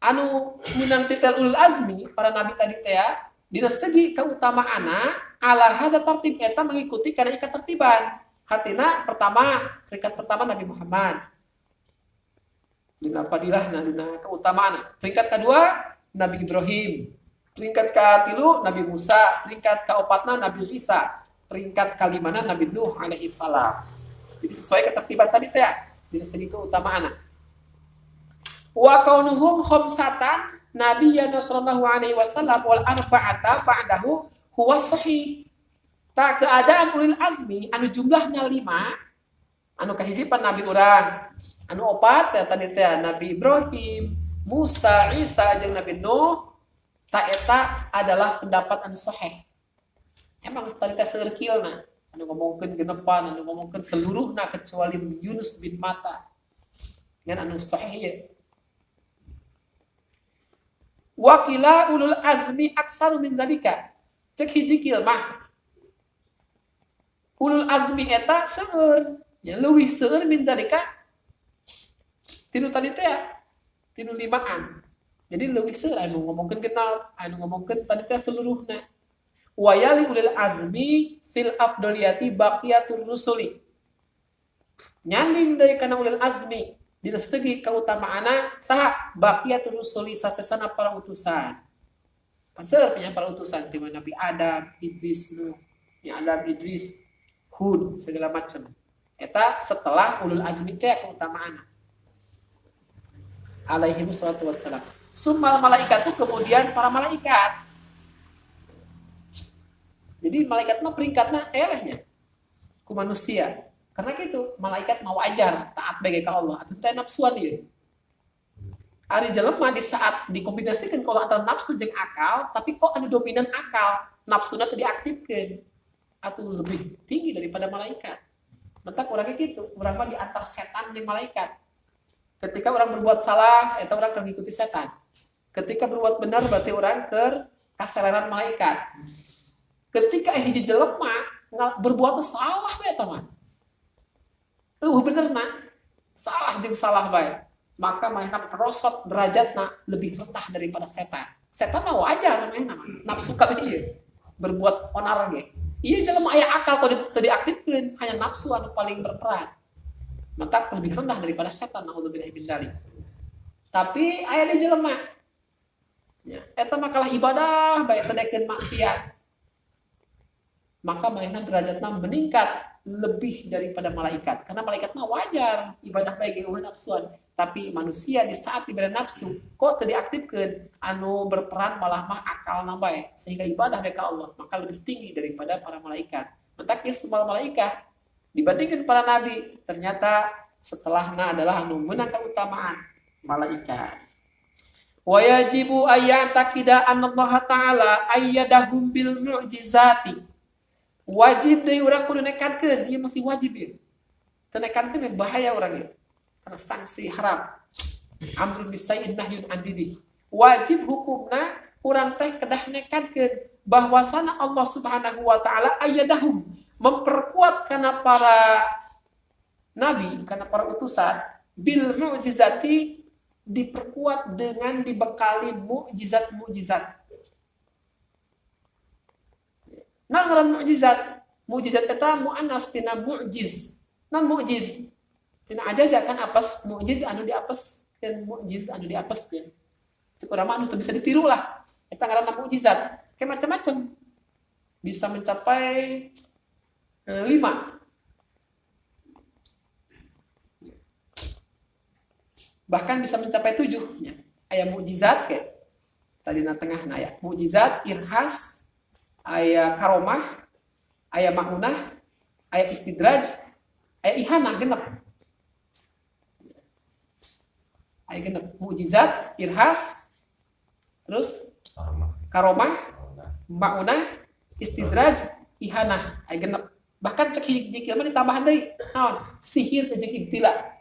anu minang titel ulul azmi para nabi tadi teh dina segi keutamaanna ala hadza tartib eta mengikuti kana ketertiban. Hatina peringkat pertama Nabi Muhammad. Dina fadilah dina keutamaan. Peringkat kedua Nabi Ibrahim. Peringkat ke-3 Nabi Musa, peringkat ke-4 Nabi Isa, peringkat ke-5 Nabi Nuh alaihi salam. Jadi sesuai ketertiban tadi teh dari segi keutamaan. Wa kaunuhum khamsatan nabiyana sallallahu alaihi wasallam wal arba'ata ba'dahu huwa sahih. Tak keadaan ulil azmi anu jumlahnya 5 anu kahijipan nabi urang anu 4 tadi teh Nabi Ibrahim, Musa, Isa jeung Nabi Nuh tak eta adalah pendapat anu sahih. Emang tadi teh seurkilna anu ngomongkeun genepan, anu ngomongkeun seluruhna kecuali Yunus bin Matta. Ngan anu sahih ya. Wakila ulul azmi aksaru min dalika. Cek hiji kieu mah. Ulul azmi eta seueur, nya leuwih seueur min dalika. Tinu tadi teh tinu 5an. Jadi leuwih seueur anu ngomongkeun genap, anu ngomongkeun tadi teh seluruhna. Wa yali ulul azmi fil afdaliyati baqiyatur rusuli. Nyanding deui kana ulul azmi di segi keutamaana saha baqiyatur rusuli sasesana para utusan. Panseur punya para utusan di Nabi Adam, Idris, Nuh, ya Adam, Idris, Hud segala macam. Eta setelah ulul azmi teh keutamaana. Alaihi wassalatu wassalam. Summal malaikat itu kemudian para malaikat. Jadi malaikat mah peringkatnya elehnya ku manusia. Karena gitu, malaikat mau wajar taat bagi ka Allah atuh teh nafsuan ieu. Ari jelema di saat dikombinasikeun kalau antara nafsu jeung akal, tapi kok anu dominan akal, nafsuna teu diaktifkeun. Atuh lebih tinggi daripada malaikat. Mentak urang gitu, urang mah di antar setan jeung malaikat. Ketika orang berbuat salah, eta urang keur ngikuti setan. Ketika berbuat benar berarti urang keur kaseleran malaikat. Ketika hiji jelema berbuat salah bae eta mah. Bener nah, salah jeung salah bae. Maka mereka merosot derajatna lebih rendah daripada setan. Setan mah wajar namanya nafsu kabeh ieu. Berbuat onar ge. Ieu jelema aya akal kok teu diaktifkeun, hanya nafsu anu paling berperan. Maka lebih rendah daripada setan naudzubillahi min dzalik. Tapi aya di jelema. Ya, eta mah kalah ibadah bae teu daekeun maksiat. Maka mereka derajatna meningkat lebih daripada malaikat. Karena malaikat mah wajar ibadah baik eueuh nafsuan, tapi manusia di saat ibadah nafsu kok teu diaktifkeun, anu berperan malah mah akalna bae sehingga ibadah ka Allah maka lebih tinggi daripada para malaikat. Mentak semua malaikat dibandingkan para nabi, ternyata setelahna adalah anu meunang keutamaan malaikat. Wa yajibu ayyataqida annallaha ta'ala ayyadahum bil mu'jizati. Wajib dari orang kudu nekatkeun, ieu masih wajib ieu. Teu nekatkeun bahaya urang ieu. Karena sanksi haram. Amrun bisayyin nahyun an didih. Wajib hukumna urang teh kedah nekatkeun bahwasana Allah Subhanahu wa taala ayyadahum memperkuat kana para nabi, kana para utusan bil mu'jizati diperkuat dengan dibekali mukjizat-mukjizat. Nah ngaran mukjizat, mukjizat eta muannas tina mukjiz. Non mukjiz. Tina ajaja kan apes mukjiz anu diapeskeun, mukjiz anu diapeskeun. Cek urang mah anu teu bisa ditiru lah. Eta ngaranna mukjizat. Kayak macam-macam. Bisa mencapai 5. Bahkan bisa mencapai 7. Aya mukjizat kayak tadi na tengah aya mukjizat, irhas, aya karomah, aya maunah, aya istidraj, aya ihanah genep. Aya genep mukjizat, irhas, terus karomah, maunah, istidraj, ihanah, aya genep. Bahkan cek hiji kieu mah ditambahan deui. Naon? Sihir jeung ibtila.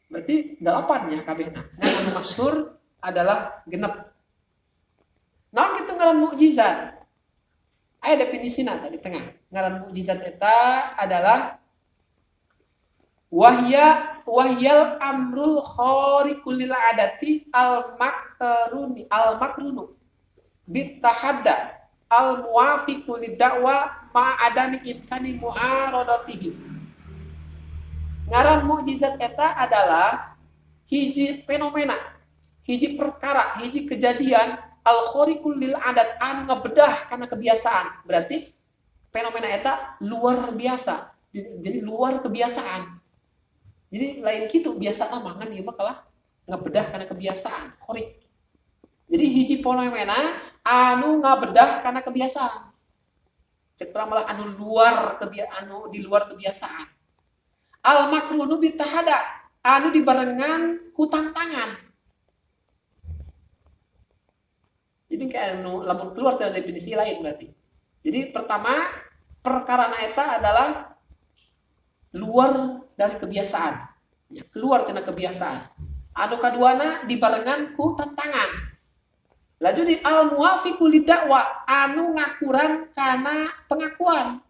Berarti 8 nya kabehna. Nah, anu masyhur adalah genep. Naon kitu ngaran mukjizat? Aya definisina tadi tengah. Ngaran mukjizat eta adalah wahyal amrul khariqul lil adati al makrunu bit tahadda al muwafiqu lid da'wa ma adami imkani mu'aradatihi. Ngaran mukjizat eta adalah hiji fenomena, hiji perkara, hiji kejadian al-khariqul lil adat anu ngabedah karena kebiasaan. Berarti fenomena eta luar biasa. Jadi luar kebiasaan. Jadi lain gitu biasa mah kan ieu mah kalah ngabedah karena kebiasaan. Khariq. Jadi hiji fenomena anu ngabedah karena kebiasaan. Cek malah anu di luar kebiasaan. Al makrunu bitahada anu dibarengan hutang tangan. Jadi kayak anu lamun keluar dari definisi lain berarti. Jadi pertama perkara eta adalah luar dari kebiasaan. Ya, keluar dari kebiasaan. Anu kaduana dibarengan ku tantangan. Laju di al-muwafiqu lidakwa anu ngakuran kana pengakuan.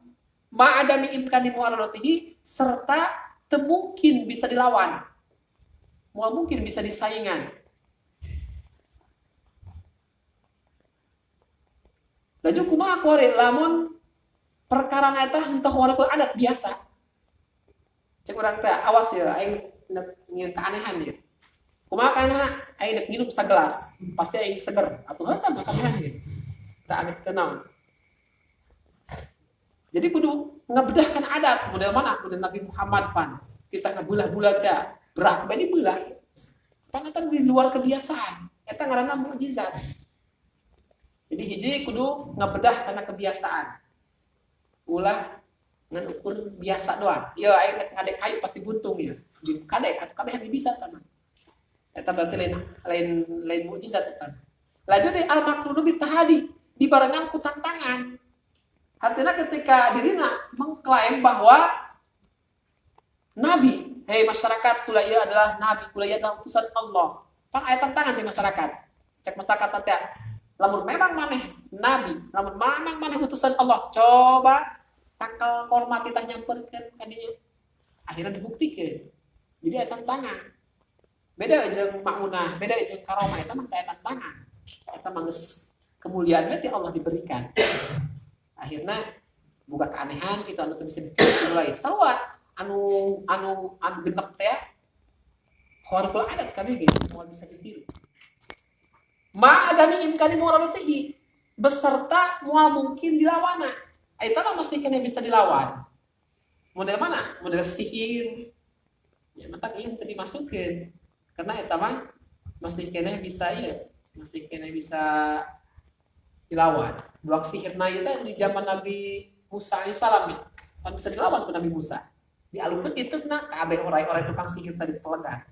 Ma'adami imkani mu'aradatihi serta temungkin bisa dilawan. Moal mungkin bisa disaingan. Laju kumaha kuari lamun perkara eta henteu walaupun adat biasa. Cek urang teh awas ya aing ngeun keanehan ya. Kumaha kana aing nginum sagelas, pasti aing seger atuh eta mah kanehan gitu. Teu amit tenang. Jadi kudu ngabedahkan adat model mana? Model Nabi Muhammad pan. Kita ngabulah-bulah da, berak bae dibulah. Pan eta di luar kebiasaan. Eta ngaranna mukjizat. Jadi hiji kudu ngabedah karena kebiasaan. Ulah ngan ukur biasa doang. Ya aing ngadek kayu pasti buntung ya. Di kadek atuh kabeh bisa tanah. Eta berarti lain mukjizat eta. Laju di al makrunu bitahadi dibarengan ku tantangan. Artinya ketika dirina mengklaim bahwa nabi, masyarakat kula ieu adalah nabi, kula ieu adalah utusan Allah. Pang aya tantangan di masyarakat. Cek masyarakat teh lamun memang maneh nabi, lamun memang maneh utusan Allah, coba takal korma kita nyamperkeun ka dieu. Akhirnya dibuktikan. Jadi aya tantangan. Beda jeung maunah, beda jeung karomah, eta mah teh tantangan. Eta mah geus kemuliaan ti Allah diberikan. Akhirnya buka keanehan itu anu bisa ditiru lain. Sawa anu genep teh khariqul adat kabeh gitu, moal bisa ditiru. Ma adami imkani moralitihi beserta moal mungkin dilawana. Eta mah mesti kena bisa dilawan. Model mana? Model sihir. Ya mata ieu teu dimasukeun. Karena eta mah mesti kena bisa ya, mesti kena bisa dilawan. Dua sihirna ieu teh di zaman Nabi Musa alaihissalam ya. Kan bisa dilawan ku Nabi Musa. Dialungkeun ditutna kabeh orai-orai tukang sihir tadi pelegan.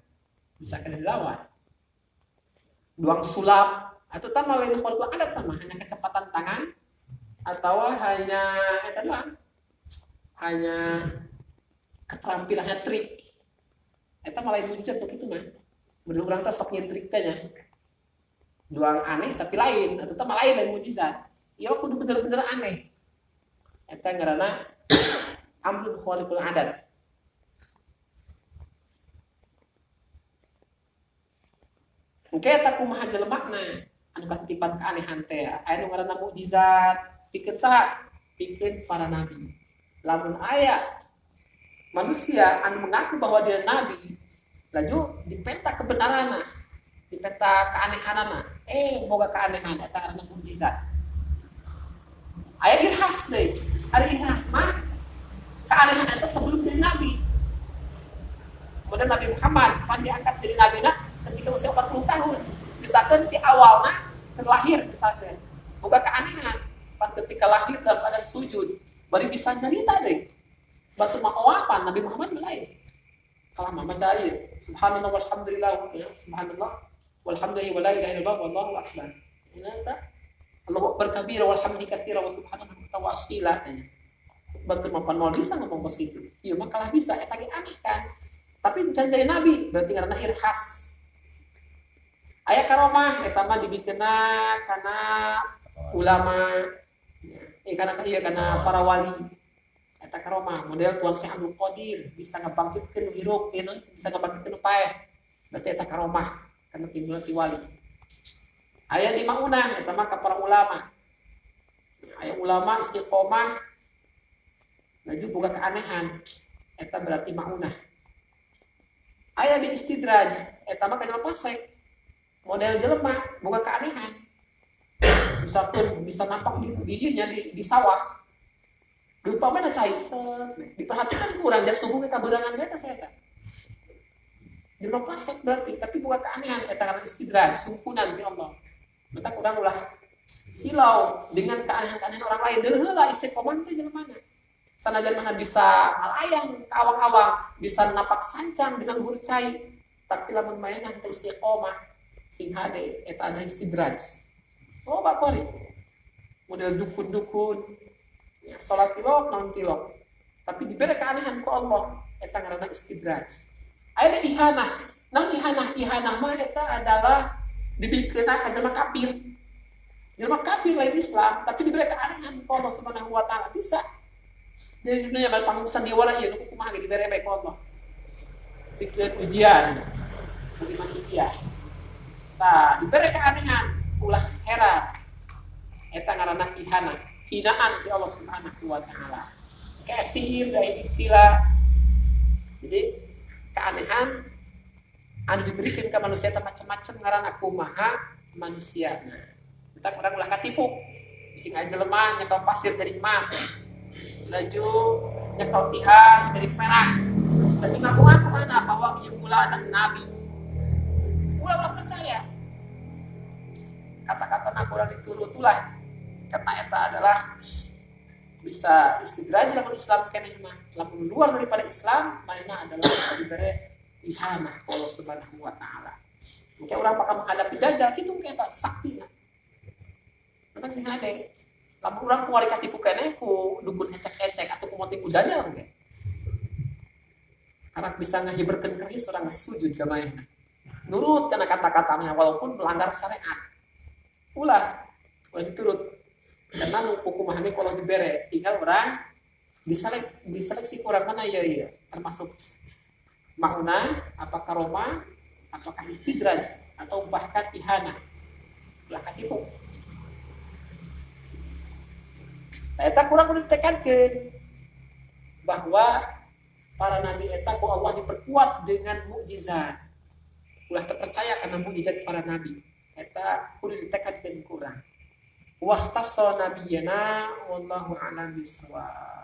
Bisa kena dilawan. Duang sulap atau tah mah lain khariqul adat mah hanya kecepatan tangan atau hanya eta doang. Hanya keterampilan trik. Eta mah lain mujizat begitu mah. Menurut orang teh sok nyentrik teh nya. Duang aneh tapi lain, atau teh mah lain mujizat. Ieu kudu bener-bener aneh. Eta ngaranna amrun khariqul adat. Engke eta kumaha jelema anu katitipan keanehan teh. Aya nu ngaranna mukjizat, pikeun saha? Pikeun para nabi. Lamun aya manusia anu mengaku bahwa dia nabi, laju dipenta kebenaranna, dipenta keanehanana. Boga keanehan eta karena mukjizat. Aya irhas deui. Ari irhas mah keanehan eta sebelum jadi nabi. Kemudian Nabi Muhammad pan diangkat jadi nabina ketika usia 40 tahun. Misalkan di awalna terlahir misalkan. Boga keanehan pan ketika lahir dalam keadaan sujud, bari bisa nyarita deui. Batu ma'awapan Nabi Muhammad lain. Kalau mama cari subhanallah walhamdulillah subhanallah walhamdulillah wala ilaha illallah wallahu akbar. Nata Allahu akbar kabira walhamdi katsira wa subhanallah tawasila. Betul mapan mau bisa ngomong begitu. Iya mah kalah bisa eta ge aneh kan. Tapi jadi nabi berarti karena irhas. Aya karomah eta mah dibikeunna kana ulama kana para wali. Eta karomah model Tuan Syekh Abdul Qadir bisa ngabangkitkeun hirup bisa ngabangkitkeun paeh. Berarti eta karomah kana timbul ti wali. Aya di maunah eta mah ka para ulama. Aya ulama istiqomah laju boga keanehan eta berarti maunah. Aya di istidraj eta mah kana pasek. model jelema boga keanehan. Bisa nampak di sawah. Lupa mana cai diperhatikan kurang jas subuh ke kaberangan beta saya. Jelema fasik berarti tapi boga keanehan eta karena istidraj sungkunan ti Allah. Mata kurang ulah silau dengan keanehan-keanehan orang lain deuleuh lah istiqomah teh jelema na. Sanajan mana bisa malayang ke awang-awang, bisa napak sancang dengan hurcai, tapi lamun mainan teh istiqomah sing hade eta adalah istidraj. Oh bakori model dukun-dukun ya, salat tilok non tilok tapi diberi keanehan ku Allah eta ngaranna istidraj. Aya ihanah non ihanah mah eta adalah dibikeun ka jelema kafir lain Islam tapi diberi keanehan ku Allah Subhanahu wa taala bisa jadi dunia bal pangusan dia wala ieu nu kumaha diberi bae ku Allah dikeun ujian bagi manusia. Nah, diberi keanehan ulah heran eta ngaranna ihanah hinaan ti Allah Subhanahu wa taala kayak sihir dan ikhtilah. Jadi keanehan anu diberikan ke manusia macam-macam ngaranna kumaha manusia. Nah, kita kurang ulah katipu sing aja lemah nyekal pasir dari emas, laju nyekal tiang dari perak, laju ngaku-ngaku mana bahwa ieu kula anak nabi. Ulah percaya kata-kata nak kurang diturutulah karena eta adalah bisa istidraj dalam Islam keneh mah lamun luar daripada Islam mainnya adalah diberi ihanah Allah Subhanahu wa taala. Mungkin orang bakal menghadapi dajjal kitu eta saktina. Apa sih hade? Lamun urang kuari katipu keneh ku dukun ecek-ecek atau ku motif dajjal ge. Karena bisa ngahiberkeun keris orang sujud ka maehna. Nurut kana kata-katanya walaupun melanggar syariat. Ulah diturut karena hukumannya kalau diberi tinggal orang diseleksi kurang mana ya termasuk mauna apakah Roma apakah istidraj atau bahkan ihana ulah katipu. Eta kurang ditekankan bahwa para nabi eta ku Allah diperkuat dengan mukjizat. Ulah terpercaya karena mukjizat para nabi. Eta kudu ditekankan kurang. Wahtassa nabiyana wallahu a'lam bishawab.